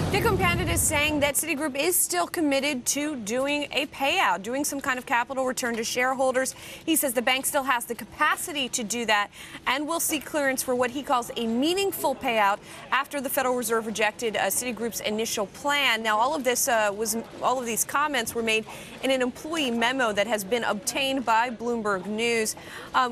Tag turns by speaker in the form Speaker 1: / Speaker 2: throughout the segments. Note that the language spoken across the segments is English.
Speaker 1: Vikram Pandit is saying that Citigroup is still committed to doing a payout, doing some kind of capital return to shareholders. He says the bank still has the capacity to do that and will seek clearance for what he calls a meaningful payout after the Federal Reserve rejected Citigroup's initial plan. Now, all of these comments were made in an employee memo that has been obtained by Bloomberg News.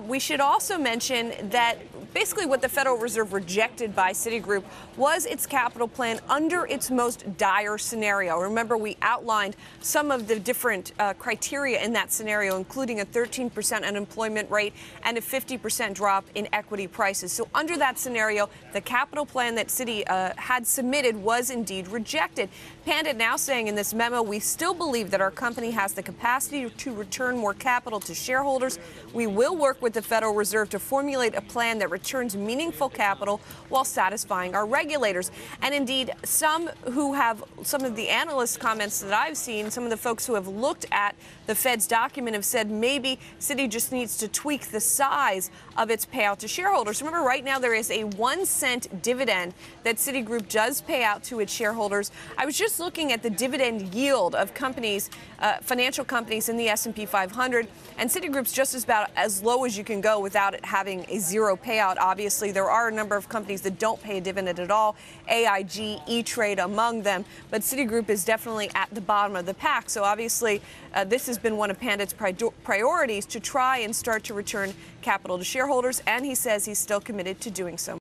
Speaker 1: We should also mention that basically what the Federal Reserve rejected by Citigroup was its capital plan under its most dire scenario. Remember, we outlined some of the different criteria in that scenario, including a 13% unemployment rate and a 50% drop in equity prices. So under that scenario, the capital plan that Citi had submitted was indeed rejected. Pandit now saying in this memo, we still believe that our company has the capacity to return more capital to shareholders. We will work with the Federal Reserve to formulate a plan that returns meaningful capital while satisfying our regulators. And indeed, some of the analyst comments that I've seen, some of the folks who have looked at the Fed's document have said maybe Citi just needs to tweak the size of its payout to shareholders. Remember, right now there is a 1-cent dividend that Citigroup does pay out to its shareholders. I was just looking at the dividend yield of companies, financial companies in the S&P 500, and Citigroup's just about as low as you can go without it having a zero payout. Obviously, there are a number of companies that don't pay a dividend at all, AIG, E-Trade among them, but Citigroup is definitely at the bottom of the pack. So obviously, this has been one of Pandit's priorities to try and start to return capital to shareholders, and he says he's still committed to doing so.